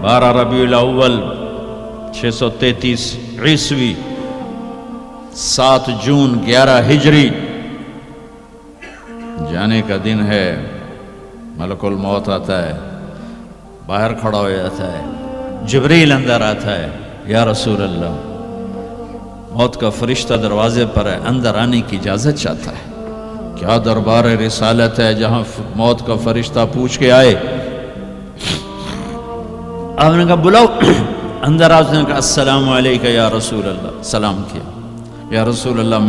12 ربیع الاول 633 عیسوی 7 جون 11 ہجری جانے کا دن ہے. ملک الموت آتا ہے، باہر کھڑا ہو جاتا ہے، جبریل اندر آتا ہے. یا رسول اللہ، موت کا فرشتہ دروازے پر ہے، اندر آنے کی اجازت چاہتا ہے. کیا دربار رسالت ہے جہاں موت کا فرشتہ پوچھ کے آئے. آپ نے کہا بلاؤ. اندر آپ نے کہا السلام علیکم یا رسول اللہ. سلام کیا. یا رسول اللہ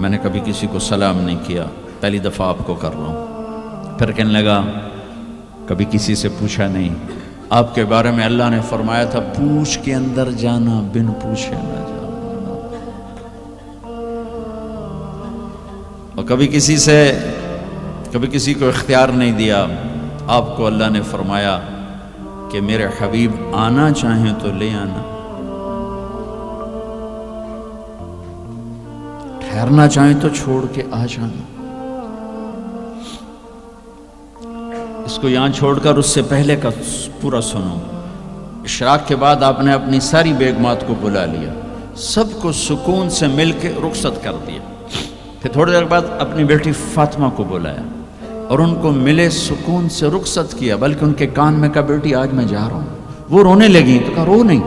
میں نے کبھی کسی کو سلام نہیں کیا، پہلی دفعہ آپ کو کر رہا ہوں. پھر کہنے لگا کبھی کسی سے پوچھا نہیں. آپ کے بارے میں اللہ نے فرمایا تھا پوچھ کے اندر جانا، بن پوچھے نہ جانا. اور کبھی کسی کو اختیار نہیں دیا. آپ کو اللہ نے فرمایا کہ میرے حبیب آنا چاہیں تو لے آنا، ٹھہرنا چاہیں تو چھوڑ کے آ جانا. اس کو یہاں چھوڑ کر اس سے پہلے کا پورا سنو. اشراق کے بعد آپ نے اپنی ساری بیگمات کو بلا لیا، سب کو سکون سے مل کے رخصت کر دیا. پھر تھوڑی دیر بعد اپنی بیٹی فاطمہ کو بلایا اور ان کو ملے سکون سے رخصت کیا، بلکہ ان کے کان میں کہا بیٹی آج میں جا رہا ہوں. وہ رونے لگی تو کہا رو نہیں،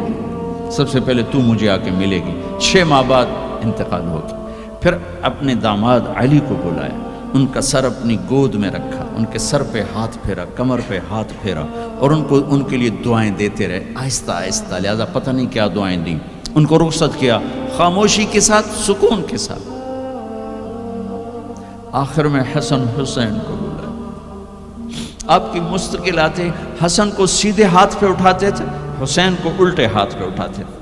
سب سے پہلے تو مجھے آ کے ملے گی. 6 ماہ بعد انتقال ہو گیا. پھر اپنے داماد علی کو بلایا، ان کا سر اپنی گود میں رکھا، ان کے سر پہ ہاتھ پھیرا، کمر پہ ہاتھ پھیرا اور ان کے لیے دعائیں دیتے رہے آہستہ آہستہ. لہذا پتہ نہیں کیا دعائیں دیں. ان کو رخصت کیا خاموشی کے ساتھ، سکون کے ساتھ. آخر میں حسن حسین کو بلایا. آپ کی مستقل آتے حسن کو سیدھے ہاتھ پہ اٹھاتے تھے، حسین کو الٹے ہاتھ پہ اٹھاتے تھے.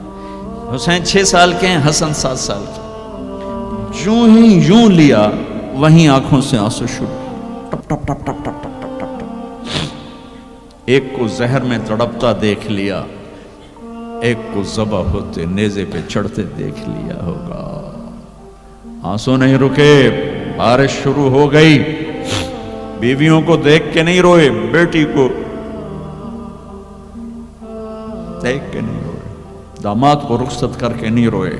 حسین 6 سال کے ہیں، حسن 7 سال کے. یوں لیا وہیں آنکھوں سے آنسو شروع. ٹپ ٹپ ٹپ ٹپ ٹپ ٹپ ٹپ ٹپ. ایک کو زہر میں تڑپتا دیکھ لیا، ایک کو ذبح ہوتے نیزے پہ چڑھتے دیکھ لیا ہوگا. آنسو نہیں رکے. بارش شروع ہو گئی. بیویوں کو دیکھ کے نہیں روئے، بیٹی کو دیکھ کے نہیں روئے، داماد کو رخصت کر کے نہیں روئے.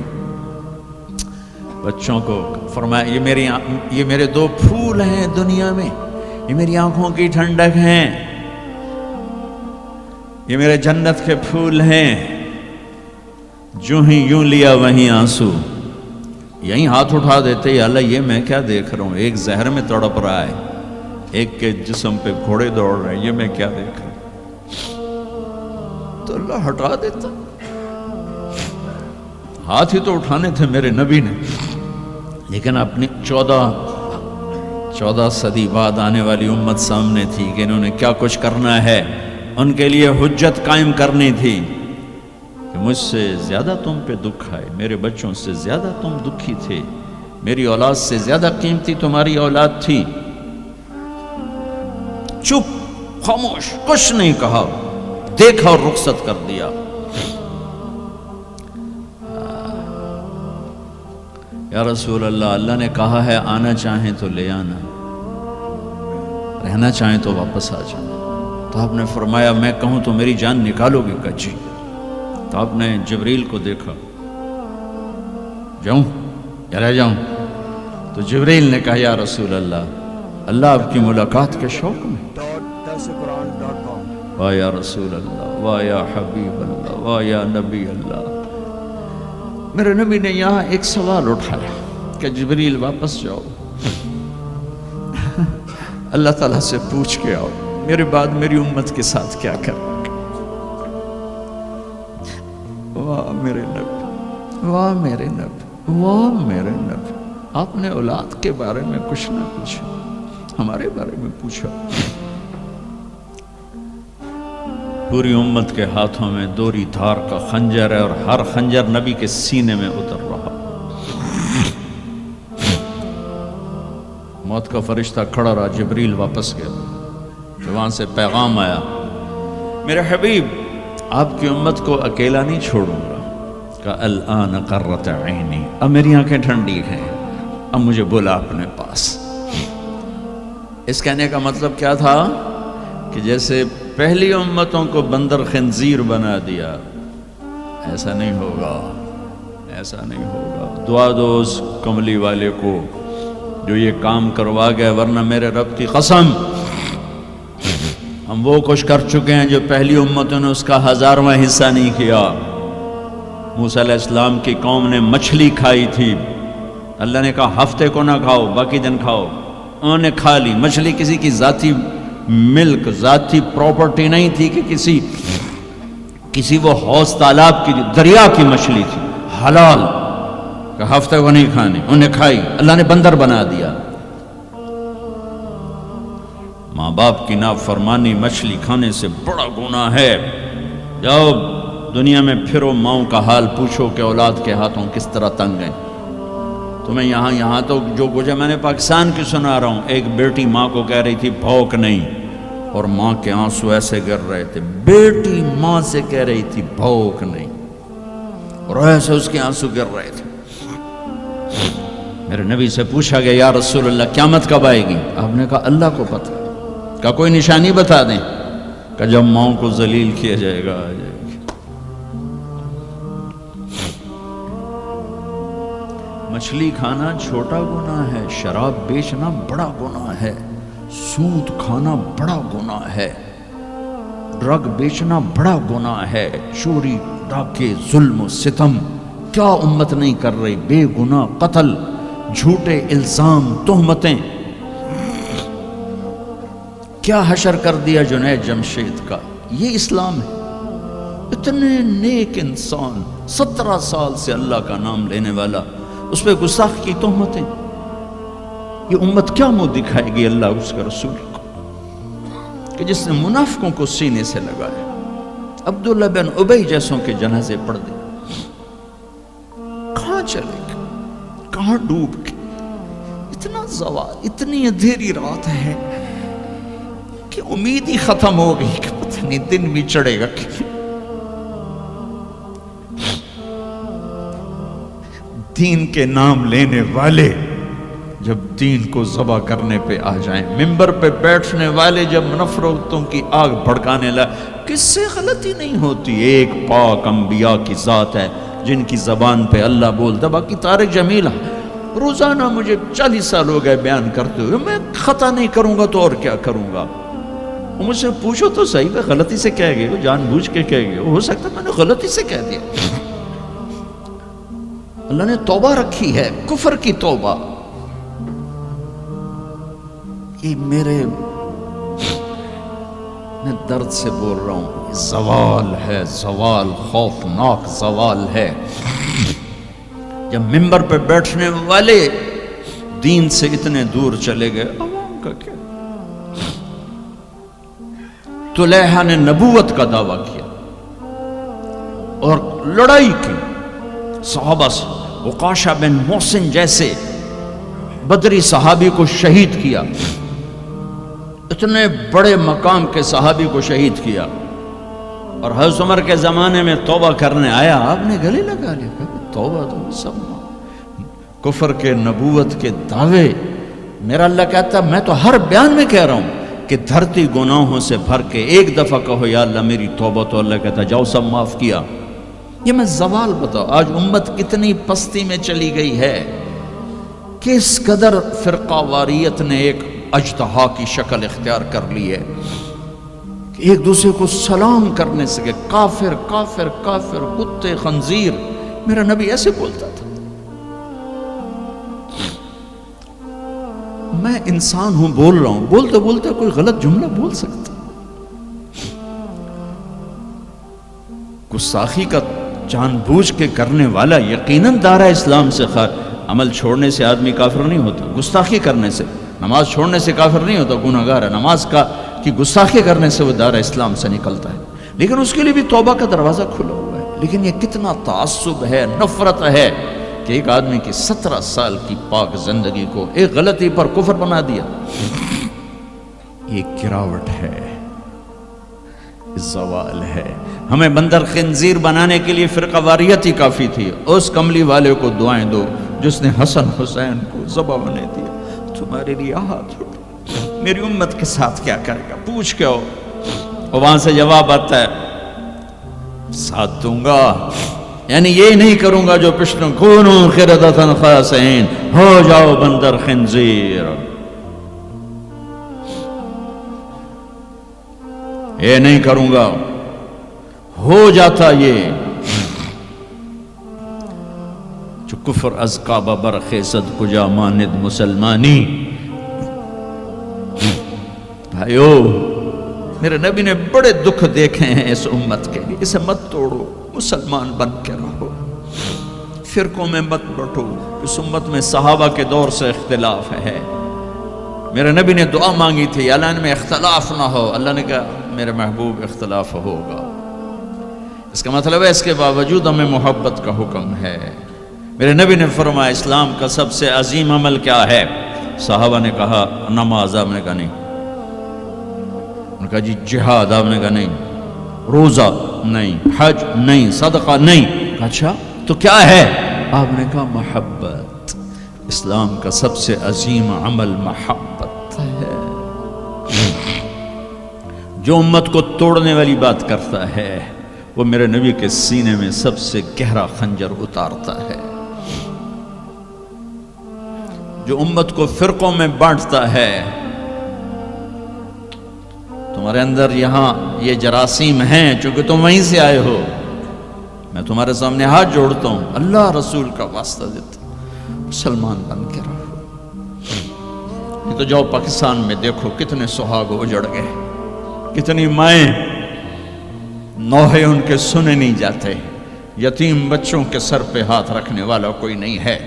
بچوں کو فرمایا یہ میرے 2 پھول ہیں دنیا میں، یہ میری آنکھوں کی ٹھنڈک ہیں، یہ میرے جنت کے پھول ہیں. یوں لیا وہیں آنسو. یہیں ہاتھ اٹھا دیتے، یا اللہ یہ میں کیا دیکھ رہا ہوں. ایک زہر میں تڑپ رہا ہے، ایک کے جسم پہ گھوڑے دوڑ رہے ہیں، یہ میں کیا دیکھ رہا ہوں. تو اللہ ہٹا دیتا. ہاتھ ہی تو اٹھانے تھے میرے نبی نے. لیکن اپنی 14 صدی بعد آنے والی امت سامنے تھی کہ انہوں نے کیا کچھ کرنا ہے. ان کے لیے حجت قائم کرنی تھی کہ مجھ سے زیادہ تم پہ دکھ آئے، میرے بچوں سے زیادہ تم دکھی تھے، میری اولاد سے زیادہ قیمتی تمہاری اولاد تھی. چپ، خاموش، کچھ نہیں کہا، دیکھا اور رخصت کر دیا. یا رسول اللہ، اللہ نے کہا ہے آنا چاہیں تو لے آنا، رہنا چاہیں تو واپس آ جانا. تو آپ نے فرمایا میں کہوں تو میری جان نکالو گے؟ کہا جی. تو آپ نے جبریل کو دیکھا. جاؤں یا رہ جاؤں؟ تو جبریل نے کہا یا رسول اللہ آپ کی ملاقات کے شوق میں. واہ یا رسول اللہ، واہ یا حبیب اللہ، واہ یا نبی اللہ. میرے نبی نے یہاں ایک سوال اٹھایا کہ جبریل واپس جاؤ، اللہ تعالیٰ سے پوچھ کے آؤ میرے بعد میری امت کے ساتھ کیا کر. واہ میرے نبی، واہ میرے نبی، واہ میرے نبی. آپ نے اولاد کے بارے میں کچھ نہ پوچھا، ہمارے بارے میں پوچھا. پوری امت کے ہاتھوں میں دوری دھار کا خنجر ہے اور ہر خنجر نبی کے سینے میں اتر رہا. موت کا فرشتہ کھڑا رہا. جبریل واپس گیا. وہاں سے پیغام آیا میرے حبیب آپ کی امت کو اکیلا نہیں چھوڑوں گا. کہ الآن قرۃ عینی، اب میری آنکھیں ٹھنڈی ہیں، اب مجھے بولا اپنے پاس. اس کہنے کا مطلب کیا تھا کہ جیسے پہلی امتوں کو بندر خنزیر بنا دیا. ایسا نہیں ہوگا، ایسا نہیں ہوگا. دعا دو اس کملی والے کو جو یہ کام کروا گیا، ورنہ میرے رب کی قسم ہم وہ کچھ کر چکے ہیں جو پہلی امتوں نے اس کا 1000واں حصہ نہیں کیا. موسیٰ علیہ السلام کی قوم نے مچھلی کھائی تھی، اللہ نے کہا ہفتے کو نہ کھاؤ، باقی دن کھاؤ. انہوں نے کھا لی. مچھلی کسی کی ذاتی ملک، ذاتی پراپرٹی نہیں تھی کہ کسی وہ حوض تالاب کی، دریا کی مچھلی تھی، حلال، کہ ہفتے کو نہیں کھانی. انہوں نے کھائی، اللہ نے بندر بنا دیا. ماں باپ کی نافرمانی مچھلی کھانے سے بڑا گناہ ہے. جاؤ دنیا میں پھرو، ماؤں کا حال پوچھو کہ اولاد کے ہاتھوں کس طرح تنگ ہیں. تمہیں یہاں تو جو کچھ ہے میں نے پاکستان کی سنا رہا ہوں. ایک بیٹی ماں کو کہہ رہی تھی بھوک نہیں، اور ماں کے آنسو ایسے گر رہے تھے. بیٹی ماں سے کہہ رہی تھی بھوک نہیں، اور ایسے اس کے آنسو گر رہے تھے. میرے نبی سے پوچھا گیا یا رسول اللہ قیامت کب آئے گی؟ آپ نے کہا اللہ کو پتہ. کہا کوئی نشانی بتا دیں. کہ جب ماؤں کو ذلیل کیا جائے گا آ جائے گی. مچھلی کھانا چھوٹا گناہ ہے، شراب بیچنا بڑا گناہ ہے، سود کھانا بڑا گناہ ہے، ڈرگ بیچنا بڑا گناہ ہے، چوری ڈاکے ظلم و ستم کیا امت نہیں کر رہی، بے گناہ قتل، جھوٹے الزام، تہمتیں. کیا حشر کر دیا جنید جمشید کا. یہ اسلام ہے. اتنے نیک انسان، 17 سال سے اللہ کا نام لینے والا، اس پہ گستاخ کی تہمتیں. یہ امت کیا منہ دکھائے گی اللہ اس کا رسول کو، کہ جس نے منافقوں کو سینے سے لگایا. عبداللہ بن ابی جیسوں کے جنازے پڑھ دے. کہاں چلے گئے، کہاں ڈوب گئے. اتنا زوال، اتنی اندھیری رات ہے کہ امید ہی ختم ہو گئی کہ پتہ نہیں دن بھی چڑھے گا. دین کے نام لینے والے جب دین کو ذبح کرنے پہ آ جائیں، ممبر پہ بیٹھنے والے جب نفرتوں کی آگ بھڑکانے لائے، کس سے غلطی نہیں ہوتی. ایک پاک انبیاء کی ذات ہے جن کی زبان پہ اللہ بولتا. باقی طارق جمیل روزانہ مجھے 40 سال ہو گئے بیان کرتے ہوئے، میں خطا نہیں کروں گا تو اور کیا کروں گا. مجھ سے پوچھو تو صحیح، میں غلطی سے کہہ گئے، جان بوجھ کے کہہ گئے، ہو سکتا میں نے غلطی سے کہہ دیا. اللہ نے توبہ رکھی ہے، کفر کی توبہ. یہ میں درد سے بول رہا ہوں، زوال ہے، زوال خوفناک زوال ہے. جب ممبر پہ بیٹھنے والے دین سے اتنے دور چلے گئے، عوام کا کیا. طلحہ نے نبوت کا دعویٰ کیا اور لڑائی کی صحابہ سے. عکاشہ بن محسن جیسے بدری صحابی کو شہید کیا. اتنے بڑے مقام کے صحابی کو شہید کیا. اور حضرت عمر کے زمانے میں توبہ کرنے آیا، آپ نے گلے لگا لیا، توبہ تو سب کفر کے نبوت کے دعوے. میرا اللہ کہتا میں تو ہر بیان میں کہہ رہا ہوں کہ دھرتی گناہوں سے بھر کے ایک دفعہ کہو یا اللہ میری توبہ، تو اللہ کہتا جاؤ سب معاف کیا. یہ میں زوال بتاؤ. آج امت کتنی پستی میں چلی گئی ہے، کس قدر فرقہ واریت نے ایک اجتہا کی شکل اختیار کر لی ہے کہ ایک دوسرے کو سلام کرنے سے کہ کافر کافر کافر، کتے خنزیر. میرا نبی ایسے بولتا تھا. میں انسان ہوں، بول رہا ہوں، بولتے بولتے کوئی غلط جملہ بول سکتا. گستاخی کا جان بوجھ کے کرنے والا یقیناً دارہ اسلام سے عمل چھوڑنے سے آدمی کافر نہیں ہوتا. گستاخی کرنے سے، نماز چھوڑنے سے کافر نہیں ہوتا، گناہ گار ہے. نماز کی گستاخی کرنے سے وہ دارہ اسلام سے نکلتا ہے، لیکن اس کے لیے بھی توبہ کا دروازہ کھلا ہوا ہے. لیکن یہ کتنا تعصب ہے، نفرت ہے کہ ایک آدمی کی 17 سال کی پاک زندگی کو ایک غلطی پر کفر بنا دیا. یہ گراوٹ ہے، زوال ہے. ہمیں بندر خنزیر بنانے کے لیے فرقہ واریت ہی کافی تھی. اس کملی والے کو دعائیں دو جس نے حسن حسین کو ذبح بنا دیا. تمہارے لیے ہاتھ اٹھو، میری امت کے ساتھ کیا کرے گا پوچھ کے آؤ. اور وہاں سے جواب آتا ہے ساتھ دوں گا، یعنی یہ نہیں کروں گا جو پشتوں کونو قردۃ خاسئین، ہو جاؤ بندر خنزیر، یہ نہیں کروں گا، ہو جاتا یہ جو کفر از کعبہ برخیزد کجا ماند مسلمانی۔ بھائیو، میرے نبی نے بڑے دکھ دیکھے ہیں اس امت کے لیے، اسے مت توڑو، مسلمان بن کے رہو، فرقوں میں مت بٹو۔ اس امت میں صحابہ کے دور سے اختلاف ہے، میرے نبی نے دعا مانگی تھی اللہ ان میں اختلاف نہ ہو، اللہ نے کہا میرے محبوب اختلاف ہوگا، اس کا مطلب ہے اس کے باوجود ہمیں محبت کا حکم ہے۔ میرے نبی نے فرمایا اسلام کا سب سے عظیم عمل کیا ہے؟ صحابہ نے کہا نماز، آپ نے کہا نہیں، انہوں نے کہا جی جہاد، آپ نے کہا نہیں، روزہ نہیں، حج نہیں، صدقہ نہیں، کہا اچھا تو کیا ہے؟ آپ نے کہا محبت، اسلام کا سب سے عظیم عمل محبت ہے۔ جو امت کو توڑنے والی بات کرتا ہے وہ میرے نبی کے سینے میں سب سے گہرا خنجر اتارتا ہے۔ جو امت کو فرقوں میں بانٹتا ہے، تمہارے اندر یہاں یہ جراثیم ہیں چونکہ تم وہیں سے آئے ہو، میں تمہارے سامنے ہاتھ جوڑتا ہوں، اللہ رسول کا واسطہ دیتا ہوں، مسلمان بن کے رہو۔ یہ تو جاؤ پاکستان میں دیکھو کتنے سہاگ اجڑ گئے، کتنی مائیں نوحے ان کے سنے نہیں جاتے، یتیم بچوں کے سر پہ ہاتھ رکھنے والا کوئی نہیں ہے۔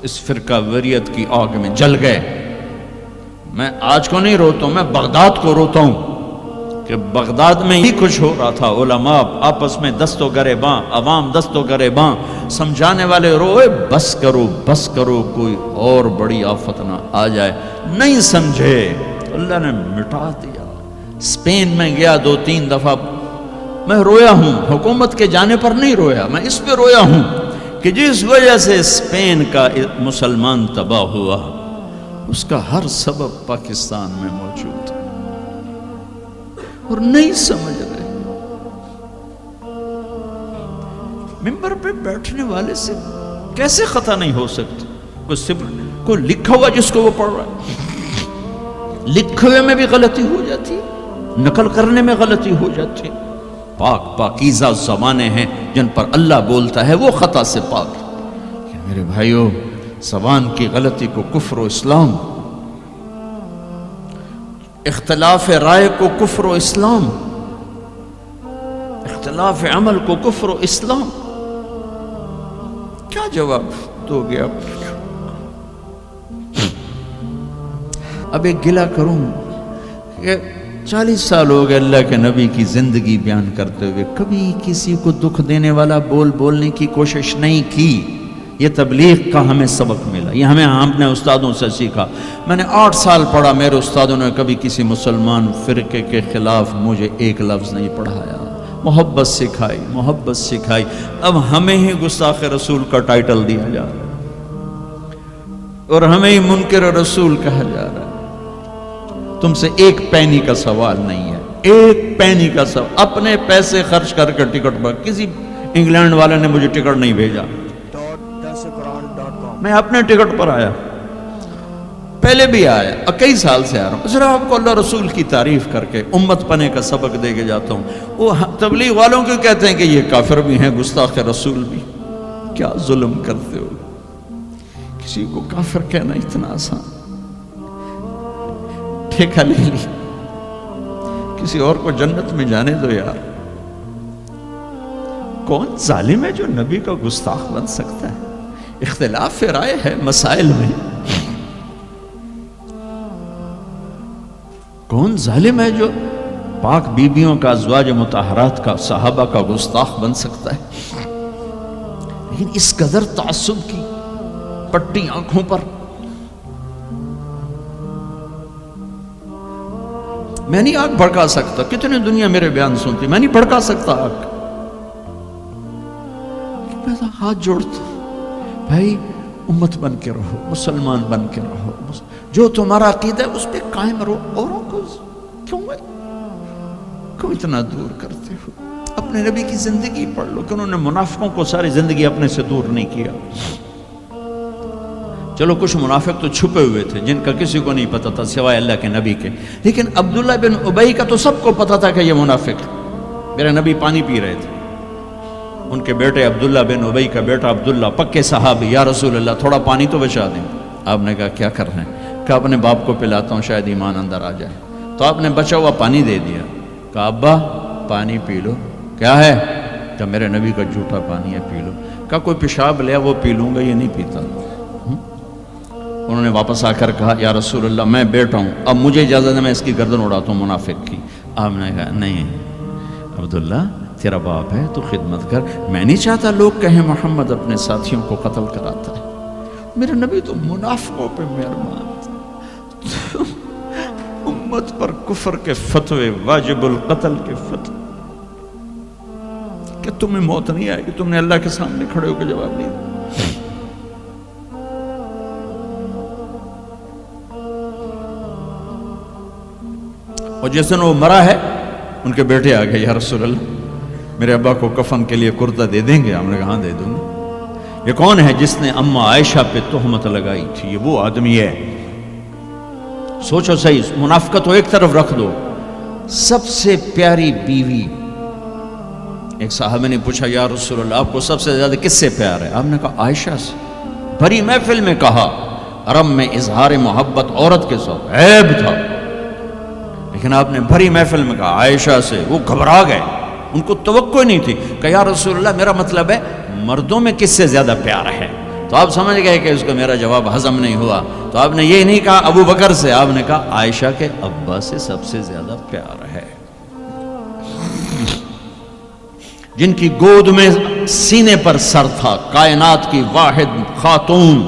اس فرقہ وریت کی آگ میں جل گئے۔ میں آج کو نہیں روتا ہوں، میں بغداد کو روتا ہوں کہ بغداد میں ہی کچھ ہو رہا تھا، علماء آپس میں دست و گریباں، عوام دست و گریباں، سمجھانے والے روئے بس کرو بس کرو، کوئی اور بڑی آفت نہ آ جائے، نہیں سمجھے، اللہ نے مٹا دیا۔ اسپین میں گیا 2-3 دفعہ، میں رویا ہوں، حکومت کے جانے پر نہیں رویا، میں اس پہ رویا ہوں کہ جس وجہ سے اسپین کا مسلمان تباہ ہوا، اس کا ہر سبب پاکستان میں موجود ہے، اور نہیں سمجھ رہے۔ ممبر پہ بیٹھنے والے سے کیسے خطا نہیں ہو سکتی؟ کوئی لکھا ہوا جس کو وہ پڑھ رہا ہے، لکھے ہوئے میں بھی غلطی ہو جاتی ہے، نقل کرنے میں غلطی ہو جاتی ہے۔ پاک پاکیزہ زبانیں ہیں جن پر اللہ بولتا ہے، وہ خطا سے پاک ہے۔ میرے بھائیو، زبان کی غلطی کو کفر و اسلام، اختلاف رائے کو کفر و اسلام، اختلاف عمل کو کفر و اسلام، کیا جواب دو گے آپ؟ اب ایک گلہ کروں کہ 40 سال ہو گئے اللہ کے نبی کی زندگی بیان کرتے ہوئے، کبھی کسی کو دکھ دینے والا بولنے کی کوشش نہیں کی۔ یہ تبلیغ کا ہمیں سبق ملا، یہ ہمیں اپنے استادوں سے سیکھا۔ میں نے 8 سال پڑھا، میرے استادوں نے کبھی کسی مسلمان فرقے کے خلاف مجھے ایک لفظ نہیں پڑھایا، محبت سکھائی، محبت سکھائی۔ اب ہمیں ہی گستاخ رسول کا ٹائٹل دیا جا رہا ہے اور ہمیں ہی منکر رسول کہا جا رہا ہے۔ تم سے ایک پینی کا سوال نہیں ہے، ایک پینی کا سوال، اپنے پیسے خرچ کر کے ٹکٹ پر، کسی انگلینڈ والے نے مجھے ٹکٹ نہیں بھیجا، میں اپنے ٹکٹ پر آیا، پہلے بھی آیا، کئی سال سے آ رہا ہوں، صرف آپ کو اللہ رسول کی تعریف کر کے امت پنے کا سبق دے کے جاتا ہوں۔ وہ تبلیغ والوں کو کہتے ہیں کہ یہ کافر بھی ہیں، گستاخ رسول بھی۔ کیا ظلم کرتے ہو، کسی کو کافر کہنا اتنا آسان، ٹھیکہ لے لی، کسی اور کو جنت میں جانے دو یار۔ کون ظالم ہے جو نبی کا گستاخ بن سکتا ہے؟ اختلاف رائے ہے مسائل میں، کون ظالم ہے جو پاک بیبیوں کا، ازواج مطہرات کا، صحابہ کا گستاخ بن سکتا ہے؟ لیکن اس قدر تعصب کی پٹی آنکھوں پر، میں نہیں آگ بھڑکا سکتا، کتنے دنیا میرے بیان سنتی، میں نہیں بھڑکا سکتا آگ، میں ہاتھ جوڑتا، بھائی امت بن کے رہو، مسلمان بن کے رہو، جو تمہارا عقیدہ ہے اس پہ قائم رہو، اوروں کو کیوں اتنا دور کرتے ہو؟ اپنے نبی کی زندگی پڑھ لو کہ انہوں نے منافقوں کو ساری زندگی اپنے سے دور نہیں کیا۔ چلو کچھ منافق تو چھپے ہوئے تھے جن کا کسی کو نہیں پتا تھا سوائے اللہ کے نبی کے، لیکن عبداللہ بن ابی کا تو سب کو پتا تھا کہ یہ منافق ہے۔ میرے نبی پانی پی رہے تھے، ان کے بیٹے عبداللہ بن ابی کا بیٹا عبداللہ پکے صحابی، یا رسول اللہ تھوڑا پانی تو بچا دیں۔ آپ نے کہا کیا کر رہے ہیں؟ کہ اپنے باپ کو پلاتا ہوں شاید ایمان اندر آ جائے۔ تو آپ نے بچا ہوا پانی دے دیا، کہا ابا پانی پی لو۔ کیا ہے؟ کہ میرے نبی کا جھوٹا پانی ہے، پی لو۔ کہا کوئی پیشاب لیا وہ پی لوں گا، یہ نہیں پیتا۔ انہوں نے واپس آ کر کہا یا رسول اللہ میں بیٹا ہوں، اب مجھے اجازت ہے میں اس کی گردن اڑاتا ہوں منافق کی۔ آپ نے کہا نہیں عبداللہ تیرا باپ ہے تو خدمت کر، میں نہیں چاہتا لوگ کہیں محمد اپنے ساتھیوں کو قتل کراتا ہے۔ میرے نبی تو منافقوں پہ مہربان، امت پر کفر کے فتوے، واجب القتل کے فتوے، کہ تمہیں موت نہیں آئے گی، تم نے اللہ کے سامنے کھڑے ہو کے جواب دیا۔ اور جس دن وہ مرا ہے ان کے بیٹے آ گئے، یا رسول اللہ میرے ابا کو کفن کے لیے کرتا دے دیں گے؟ ہم نے کہا ہاں دے دوں گا۔ یہ کون ہے جس نے اما عائشہ پہ تہمت لگائی تھی؟ یہ وہ آدمی ہے۔ سوچو صحیح، منافقت تو ایک طرف رکھ دو، سب سے پیاری بیوی، ایک صحابہ نے پوچھا یا رسول اللہ آپ کو سب سے زیادہ کس سے پیار ہے؟ آپ نے کہا عائشہ سے۔ بھری محفل میں کہا، عرب میں اظہار محبت عورت کے ساتھ عیب تھا، لیکن آپ نے بھری محفل میں کہا عائشہ سے۔ وہ گھبرا گئے، ان کو توقع نہیں تھی کہ یا رسول اللہ میرا مطلب ہے مردوں میں کس سے زیادہ پیار ہے؟ تو آپ سمجھ گئے کہ اس کو میرا جواب ہضم نہیں ہوا، تو آپ نے یہ نہیں کہا ابو بکر سے، آپ نے کہا عائشہ کے ابا سے سب سے زیادہ پیار ہے، جن کی گود میں سینے پر سر تھا، کائنات کی واحد خاتون،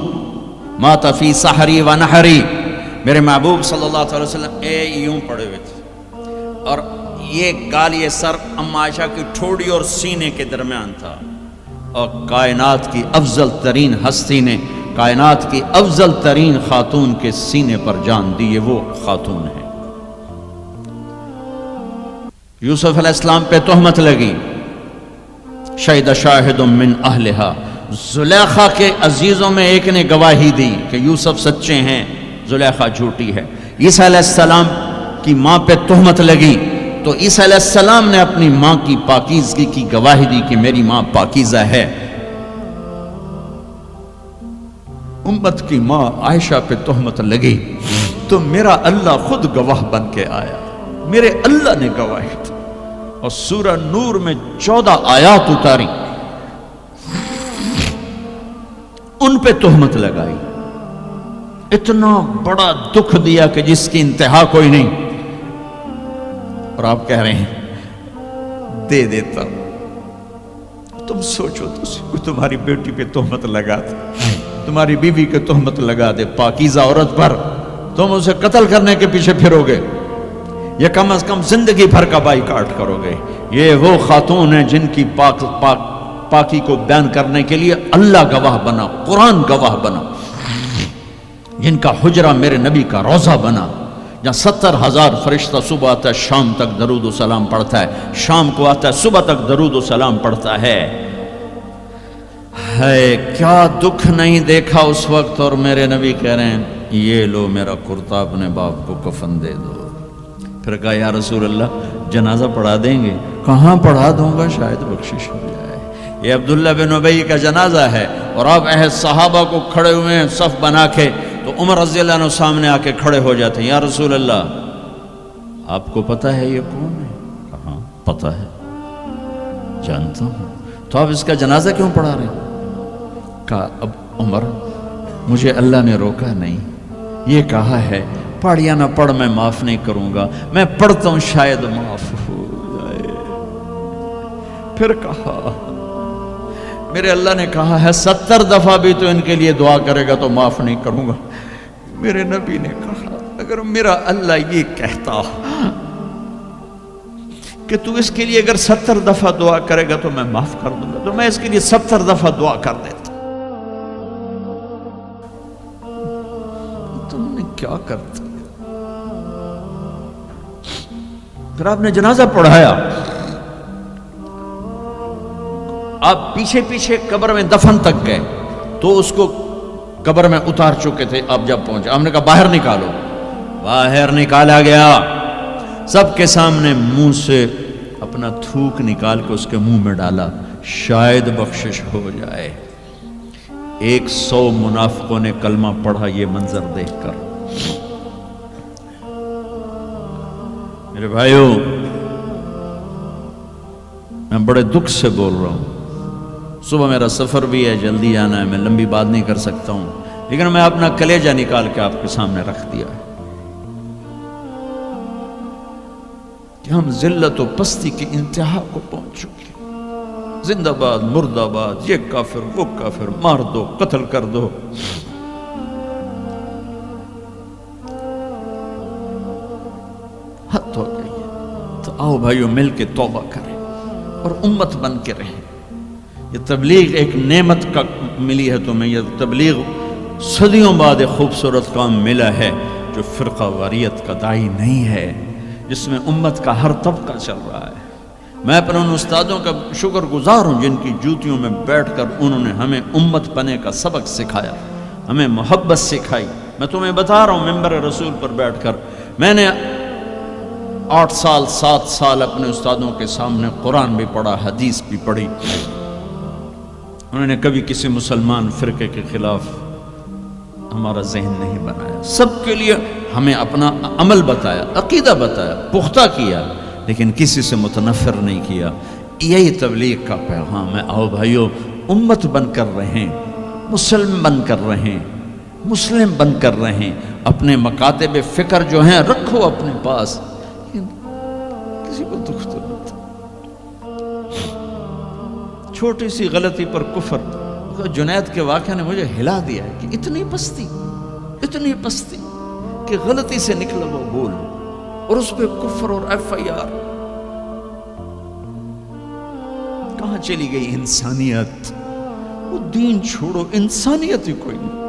مات فی سحری و نحری۔ میرے محبوب صلی اللہ علیہ وسلم یوں پڑے ہوئے تھے اور یہ گال یہ سر اما عائشہ کی ٹھوڑی اور سینے کے درمیان تھا، اور کائنات کی افضل ترین ہستی نے کائنات کی افضل ترین خاتون کے سینے پر جان دی، یہ وہ خاتون ہے۔ یوسف علیہ السلام پہ تہمت لگی، شہد شاہد من اہلہا، زلیخا کے عزیزوں میں ایک نے گواہی دی کہ یوسف سچے ہیں، زلیخا جھوٹی ہے۔ عیسیٰ علیہ السلام کی ماں پہ تہمت لگی تو عیسیٰ علیہ السلام نے اپنی ماں کی پاکیزگی کی گواہی دی کہ میری ماں پاکیزہ ہے۔ امت کی ماں عائشہ پہ تہمت لگی تو میرا اللہ خود گواہ بن کے آیا، میرے اللہ نے گواہی دی، اور سورہ نور میں 14 آیات اتاری، ان پہ تہمت لگائی، اتنا بڑا دکھ دیا کہ جس کی انتہا کوئی نہیں، اور آپ کہہ رہے ہیں دے دیتا۔ تم سوچو تو تمہاری بیٹی پہ تہمت لگا دے، تمہاری بیوی کے تہمت لگا دے، پاکیزہ عورت پر، تم اسے قتل کرنے کے پیچھے پھرو گے، یا کم از کم زندگی بھر کا بائیکاٹ کرو گے۔ یہ وہ خاتون ہیں جن کی پاکی کو بیان کرنے کے لیے اللہ گواہ بنا، قرآن گواہ بنا، جن کا حجرہ میرے نبی کا روضہ بنا، جہاں 70,000 فرشتہ صبح آتا ہے شام تک درود و سلام پڑھتا ہے، شام کو آتا ہے صبح تک درود و سلام پڑھتا ہے۔ کیا دکھ نہیں دیکھا اس وقت، اور میرے نبی کہہ رہے ہیں یہ لو میرا کرتا اپنے باپ کو کفن دے دو۔ پھر کہا یا رسول اللہ جنازہ پڑھا دیں گے؟ کہاں پڑھا دوں گا، شاید بخشش ہو جائے۔ یہ عبداللہ بن ابی کا جنازہ ہے، اور آپ صحابہ کو کھڑے ہوئے ہیں صف بنا کے، تو عمر رضی اللہ عنہ سامنے آ کے کھڑے ہو جاتے ہیں، یا رسول اللہ آپ کو پتہ ہے یہ کون ہے؟ کہاں پتہ ہے، جانتا ہوں، تو آپ اس کا جنازہ کیوں پڑھا رہے ہیں؟ کہا اب عمر مجھے اللہ نے روکا نہیں، یہ کہا ہے پڑھ یا نہ پڑھ میں معاف نہیں کروں گا، میں پڑھتا ہوں شاید معاف ہو جائے۔ پھر کہا میرے اللہ نے کہا ہے 70 دفعہ بھی تو ان کے لیے دعا کرے گا تو معاف نہیں کروں گا۔ میرے نبی نے کہا اگر میرا اللہ یہ کہتا کہ تو اس کے لیے اگر 70 دفعہ دعا کرے گا تو میں معاف کر دوں گا، تو میں اس کے لیے 70 دفعہ دعا کر دیتا۔ تم نے کیا کرتے؟ پھر آپ نے جنازہ پڑھایا، آپ پیچھے پیچھے قبر میں دفن تک گئے تو اس کو قبر میں اتار چکے تھے. آپ جب پہنچے آپ نے کہا باہر نکالو، باہر نکالا گیا، سب کے سامنے منہ سے اپنا تھوک نکال کے اس کے منہ میں ڈالا، شاید بخشش ہو جائے. 100 منافقوں نے کلمہ پڑھا یہ منظر دیکھ کر. میرے بھائیوں، میں بڑے دکھ سے بول رہا ہوں، صبح میرا سفر بھی ہے، جلدی آنا ہے، میں لمبی بات نہیں کر سکتا ہوں، لیکن میں اپنا کلیجہ نکال کے آپ کے سامنے رکھ دیا ہے کہ ہم ذلت و پستی کی انتہا کو پہنچ چکے. زندہ باد، مردہ باد، یہ کافر وہ کافر، مار دو، قتل کر دو. حد ہو گئی ہے. تو آؤ بھائیو مل کے توبہ کریں اور امت بن کے رہیں. یہ تبلیغ ایک نعمت کا ملی ہے تمہیں، یہ تبلیغ صدیوں بعد ایک خوبصورت کام ملا ہے جو فرقہ واریت کا داعی نہیں ہے، جس میں امت کا ہر طبقہ چل رہا ہے. میں اپنے ان استادوں کا شکر گزار ہوں جن کی جوتیوں میں بیٹھ کر انہوں نے ہمیں امت بننے کا سبق سکھایا، ہمیں محبت سکھائی. میں تمہیں بتا رہا ہوں ممبر رسول پر بیٹھ کر، میں نے 8 سال 7 سال اپنے استادوں کے سامنے قرآن بھی پڑھا، حدیث بھی پڑھی. انہوں نے کبھی کسی مسلمان فرقے کے خلاف ہمارا ذہن نہیں بنایا، سب کے لیے ہمیں اپنا عمل بتایا، عقیدہ بتایا، پختہ کیا، لیکن کسی سے متنفر نہیں کیا. یہی تبلیغ کا پیغام ہے. آؤ بھائیو امت بن کر رہیں، مسلم بن کر رہیں، مسلم بن کر رہیں. اپنے مکاتب فکر جو ہیں رکھو اپنے پاس، کسی کو دکھ تو نہ تھا. چھوٹی سی غلطی پر کفر. جنید کے واقعہ نے مجھے ہلا دیا ہے کہ اتنی پستی کہ غلطی سے نکلا وہ بول اور اس پہ کفر اور FIR. کہاں چلی گئی انسانیت؟ وہ دین چھوڑو، انسانیت ہی کوئی نہیں.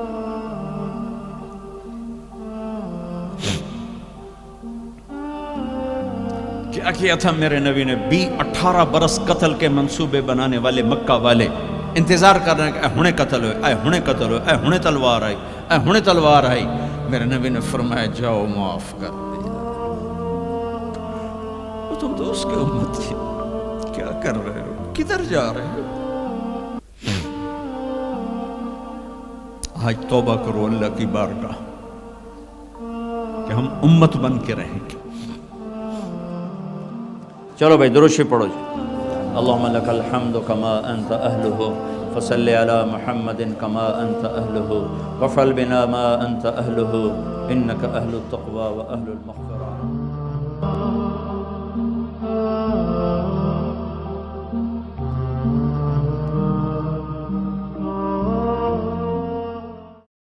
کیا کیا تھا میرے نبی نے؟ 18 برس قتل کے منصوبے بنانے والے مکہ والے انتظار کر رہے ہیں کہ اے ہنے قتل ہوئے، اے ہنے قتل ہوئے، اے ہنے تلوار آئی، اے ہنے تلوار آئی. میرے نبی نے فرمایا جاؤ معاف کر دیا. تم تو اس کی امت تھی، کیا کر رہے ہو؟ کدھر جا رہے ہو؟ آج توبہ کرو اللہ کی بارگاہ کہ ہم امت بن کے رہیں گے. چلو بھائی درود شریف پڑھو جی. اللہم لک الحمد کما انت اہلہ فصل علی محمد کما انت اہلہ وفعل بنا ما انت اہلہ انک اہل التقوی و اہل المغفرہ.